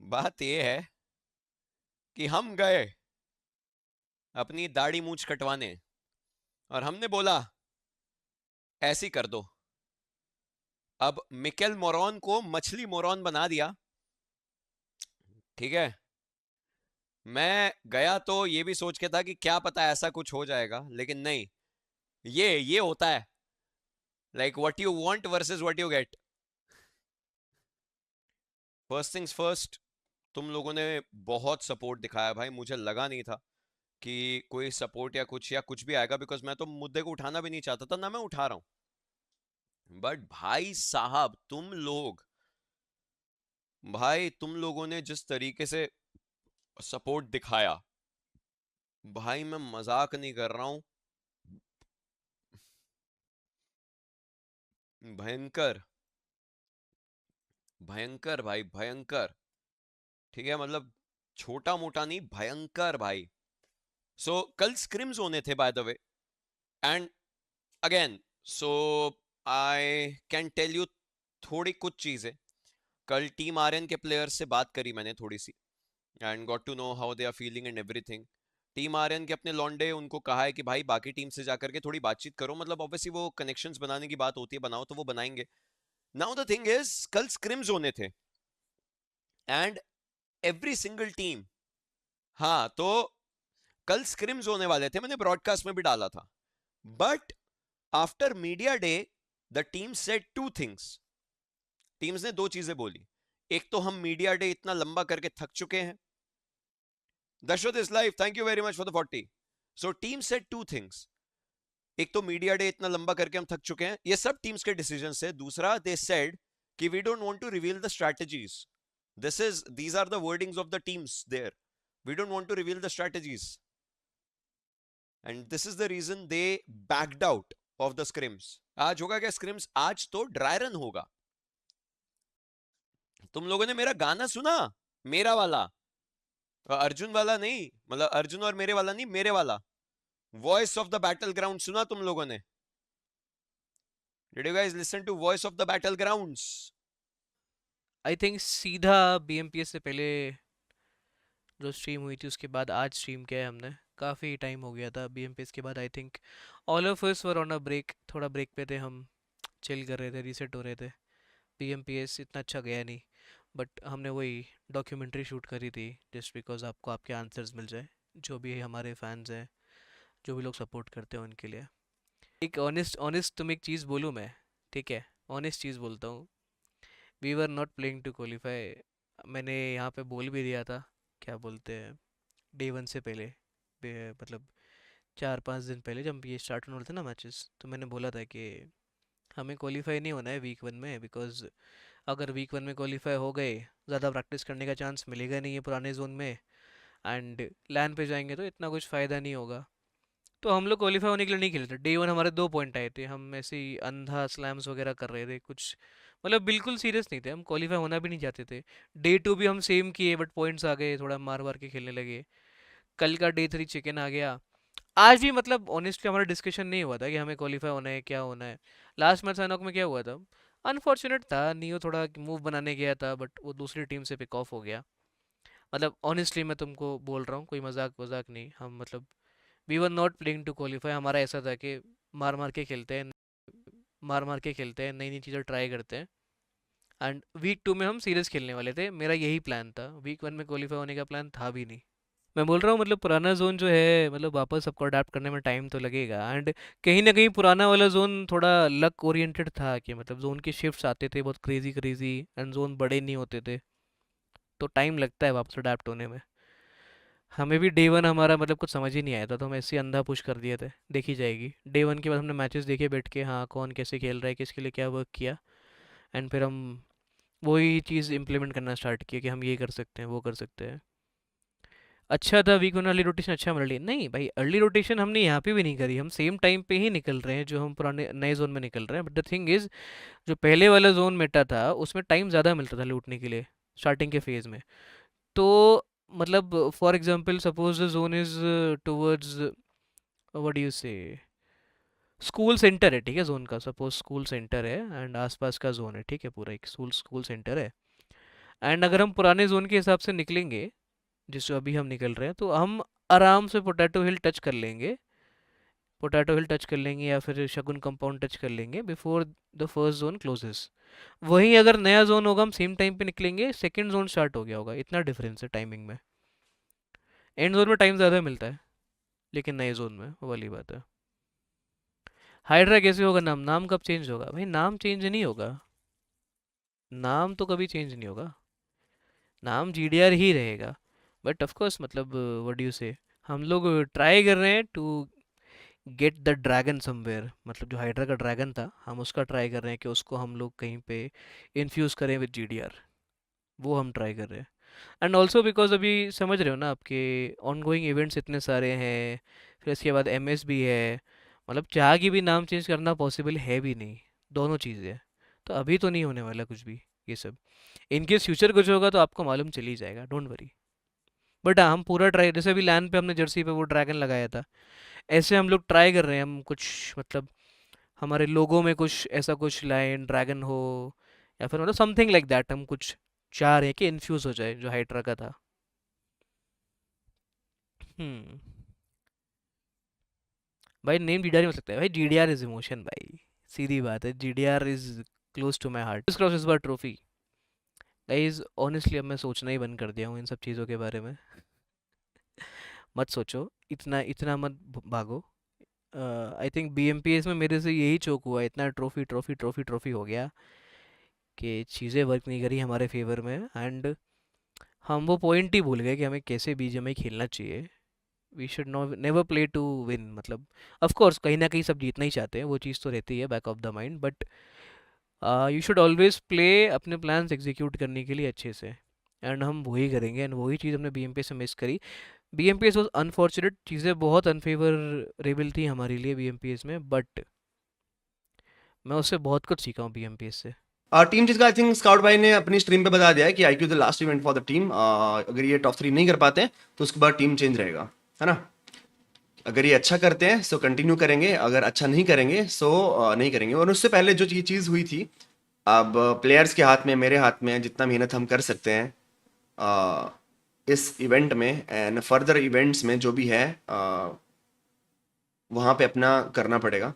बात ये है कि हम गए अपनी दाढ़ी मूंछ कटवाने और हमने बोला ऐसी कर दो। अब मिकेल मोरॉन को मछली मोरॉन बना दिया। ठीक है। मैं गया तो ये भी सोच के था कि क्या पता ऐसा कुछ हो जाएगा, लेकिन नहीं। ये होता है। Like what you want versus what you get. First things first, तुम लोगों ने बहुत सपोर्ट दिखाया भाई। मुझे लगा नहीं था कि कोई सपोर्ट या कुछ भी आएगा, बिकॉज मैं तो मुद्दे को उठाना भी नहीं चाहता था, ना मैं उठा रहा हूं। बट भाई साहब तुम लोगों ने जिस तरीके से सपोर्ट दिखाया, भाई मैं मजाक नहीं कर रहा हूं। भयंकर, भयंकर भाई, भयंकर। ठीक है, मतलब छोटा मोटा नहीं, भयंकर भाई। कल स्क्रिम्स होने थे by the way. And again, so I can tell you थोड़ी कुछ चीजें। कल टीम आर्यन के प्लेयर्स से बात करी मैंने थोड़ी सी, and got to know how they are feeling and everything. Team Aryan के अपने लॉन्डे उनको कहा है कि भाई बाकी टीम से जाकर के थोड़ी बातचीत करो, मतलब ऑब्वियसली वो कनेक्शंस बनाने की बात होती है, बनाओ तो वो बनाएंगे। नाउ द थिंग इज, कल स्क्रिम्स होने थे एंड एवरी सिंगल टीम। हाँ, तो कल स्क्रिम्स होने वाले थे, मैंने ब्रॉडकास्ट में भी डाला था। But after media day the team said two things. Teams ने दो चीजें बोली। एक तो हम मीडिया डे इतना लंबा करके थक चुके हैं। Dashrath is live, thank you very much for the 40। So team said two things. एक तो मीडिया डे इतना लंबा करके हम थक चुके हैं, ये सब टीम्स के डिसीजन से। दूसरा, दे सेड कि we don't want to reveal the strategies. These are the wordings of the teams there. We don't want to reveal the strategies, and this is the reason they backed out of the scrims. आज होगा क्या scrims? आज तो dry run होगा। तुम लोगों ने मेरा गाना सुना? मेरा वाला, अर्जुन वाला नहीं, मतलब अर्जुन और मेरे वाला नहीं, मेरे वाला। Voice of the battleground सुना तुम लोगों ने? Did you guys listen to voice of the battlegrounds? I think सीधा बीएमपीएस से पहले जो स्ट्रीम हुई थी उसके बाद आज स्ट्रीम किया है हमने। काफ़ी टाइम हो गया था बीएमपीएस के बाद। I think all of us were on a break, थोड़ा ब्रेक पे थे हम, चिल कर रहे थे, रीसेट हो रहे थे। बीएमपीएस इतना अच्छा गया नहीं, बट हमने वही डॉक्यूमेंट्री शूट करी थी जस्ट बिकॉज आपको आपके आंसर्स मिल जाए, जो भी हमारे फैंस हैं, जो भी लोग सपोर्ट करते हैं उनके लिए। एक ऑनेस्ट ऑनेस्ट तुम एक चीज़ बोलूँ मैं, ठीक है, ऑनेस्ट चीज़ बोलता हूँ। We were not playing to qualify. मैंने यहाँ पे बोल भी दिया था, क्या बोलते हैं, डे वन से पहले, मतलब 4-5 दिन पहले जब ये स्टार्ट होने वाले थे ना मैचेस, तो मैंने बोला था कि हमें क्वालिफाई नहीं होना है वीक वन में, बिकॉज अगर वीक वन में क्वालिफाई हो गए, ज़्यादा प्रैक्टिस करने का चांस मिलेगा नहीं है पुराने जोन में, एंड लैन पे जाएंगे तो इतना कुछ फ़ायदा नहीं होगा। तो हम लोग क्वालिफाई होने के लिए नहीं खेले थे। डे वन हमारे 2 पॉइंट आए थे, हम ऐसे ही अंधा स्लैम्स वगैरह कर रहे थे कुछ, मतलब बिल्कुल सीरियस नहीं थे, हम क्वालिफाई होना भी नहीं चाहते थे। डे टू भी हम सेम किए, बट पॉइंट्स आ गए, थोड़ा मार मार के खेलने लगे। कल का डे थ्री चिकन आ गया। आज भी मतलब ऑनेस्टली हमारा डिस्कशन नहीं हुआ था कि हमें क्वालिफाई होना है, क्या होना है। लास्ट मैच सैनॉक में क्या हुआ था, अनफॉर्चुनेट था, नियो थोड़ा मूव बनाने गया था बट वो दूसरी टीम से पिक ऑफ हो गया। मतलब ऑनेस्टली मैं तुमको बोल रहा हूँ, कोई मजाक वजाक नहीं, हम मतलब we were not playing to qualify. हमारा ऐसा था कि मार मार के खेलते हैं, मार मार के खेलते हैं, नई नई चीज़ें ट्राई करते हैं। एंड वीक टू में हम सीरीज खेलने वाले थे, मेरा यही प्लान था। वीक वन में क्वालिफाई होने का प्लान था भी नहीं। मैं बोल रहा हूँ मतलब पुराना जोन जो है, मतलब वापस सबको अडाप्ट करने में टाइम तो लगेगा। एंड कहीं ना कहीं पुराना वाला जोन थोड़ा लक ओरिएंटेड था कि मतलब जोन के शिफ्ट्स आते थे बहुत क्रेजी क्रेजी, एंड जोन बड़े नहीं होते थे, तो टाइम लगता है वापस अडाप्ट होने में। हमें भी डे वन हमारा मतलब कुछ समझ ही नहीं आया था, तो हम ऐसे ही अंधा पुश कर दिए थे, देखी जाएगी। डे वन के बाद हमने मैचेस देखे बैठ के, हाँ कौन कैसे खेल रहा है, किसके लिए क्या वर्क किया, एंड फिर हम वही चीज़ इम्प्लीमेंट करना स्टार्ट किया कि हम ये कर सकते हैं, वो कर सकते हैं। अच्छा था वीक वन अर्ली रोटेशन, अच्छा मिल रही नहीं भाई, अर्ली रोटेशन हमने यहाँ पे भी नहीं करी, हम सेम टाइम पे ही निकल रहे हैं जो हम पुराने नए जोन में निकल रहे हैं। बट द थिंग इज़, जो पहले वाला जोन मेटा था उसमें टाइम ज़्यादा मिलता था लूटने के लिए स्टार्टिंग के फेज़ में। तो मतलब for example suppose the zone is towards, what do you से, स्कूल सेंटर है, ठीक है, जोन का सपोज स्कूल सेंटर है एंड आसपास का जोन है, ठीक है, पूरा एक स्कूल स्कूल सेंटर है। एंड अगर हम पुराने जोन के हिसाब से निकलेंगे जिससे अभी हम निकल रहे हैं तो हम आराम से पोटैटो हिल टच कर लेंगे, पोटैटो हिल टच कर लेंगे या फिर शगुन कंपाउंड टच कर लेंगे before the first zone closes. वहीं अगर नया जोन होगा हम सेम टाइम पे निकलेंगे, सेकंड जोन स्टार्ट हो गया होगा, इतना डिफरेंस है टाइमिंग में। एंड जोन में टाइम ज़्यादा मिलता है लेकिन नए जोन में वो वाली बात है। हाइड्रा कैसे होगा नाम, नाम कब चेंज होगा भाई, नाम चेंज नहीं होगा, नाम तो कभी चेंज नहीं होगा, नाम जीडीआर ही रहेगा। बट ऑफ कोर्स मतलब व्हाट डू यू से, हम लोग ट्राई कर रहे हैं to get the dragon somewhere, मतलब जो हाइड्रा का ड्रैगन था हम उसका ट्राई कर रहे हैं कि उसको हम लोग कहीं पे इन्फ्यूज़ करें विद जीडीआर, वो हम ट्राई कर रहे हैं। एंड ऑल्सो बिकॉज अभी समझ रहे हो ना आपके ऑनगोइंग इवेंट्स इतने सारे हैं, फिर इसके बाद एमएस भी है, मतलब चाह के भी नाम चेंज करना पॉसिबल है भी नहीं, दोनों चीज़ें हैं। तो अभी तो नहीं होने वाला कुछ भी ये सब, इनकेस फ्यूचर कुछ होगा तो आपको मालूम चल ही जाएगा, डोंट वरी। बट हाँ हम पूरा ट्राई, जैसे अभी लैंड पे हमने जर्सी पे वो ड्रैगन लगाया था, ऐसे हम लोग ट्राई कर रहे हैं, हम कुछ मतलब हमारे लोगों में कुछ ऐसा कुछ लाइन ड्रैगन हो या फिर मतलब समथिंग लाइक दैट, हम कुछ चाह रहे हैं कि इन्फ्यूज हो जाए जो हाइड्रा का था। हम्म। भाई नेम जीडीआर ही हो सकता है भाई, जीडीआर इज इमोशन भाई, सीधी बात है, GDR is close to my heart. Cross इस बार ट्रॉफी गाइज, ऑनेस्टली अब मैं सोचना ही बंद कर दिया हूँ इन सब चीज़ों के बारे में, मत सोचो, इतना इतना मत भागो। आई थिंक बीएमपीएस में मेरे से यही चोक हुआ, इतना ट्रॉफी ट्रॉफी ट्रॉफी ट्रॉफी हो गया कि चीज़ें वर्क नहीं करी हमारे फेवर में, एंड हम वो पॉइंट ही भूल गए कि हमें कैसे बीजीएमआई खेलना चाहिए। We should no never play to win, मतलब ऑफ कोर्स कहीं ना कहीं सब जीतना ही चाहते हैं, वो चीज़ तो रहती है back of the mind, but you should always play अपने प्लान्स एग्जीक्यूट करने के लिए अच्छे से, एंड हम वही करेंगे, एंड वही चीज़ हमने बीएमपीएस से मिस करी। बीएमपीएस वॉज अनफॉर्चुनेट, चीज़ें बहुत अनफेवरेबल थी हमारे लिए बीएमपीएस में, बट मैं उससे बहुत कुछ सीखा हूँ बीएमपीएस से। टीम जीत का आई थिंक स्काउट भाई ने अपनी स्ट्रीम पे बता दिया है कि IQ the last event for the team, अगर ये टॉप 3 नहीं कर पाते हैं तो उसके बाद टीम चेंज रहेगा, है ना। अगर ये अच्छा करते हैं सो कंटिन्यू करेंगे, अगर अच्छा नहीं करेंगे सो नहीं करेंगे। और उससे पहले जो ये चीज़ हुई थी, अब प्लेयर्स के हाथ में, मेरे हाथ में है, जितना मेहनत हम कर सकते हैं इस इवेंट में एंड फर्दर इवेंट्स में जो भी है वहाँ पे अपना करना पड़ेगा।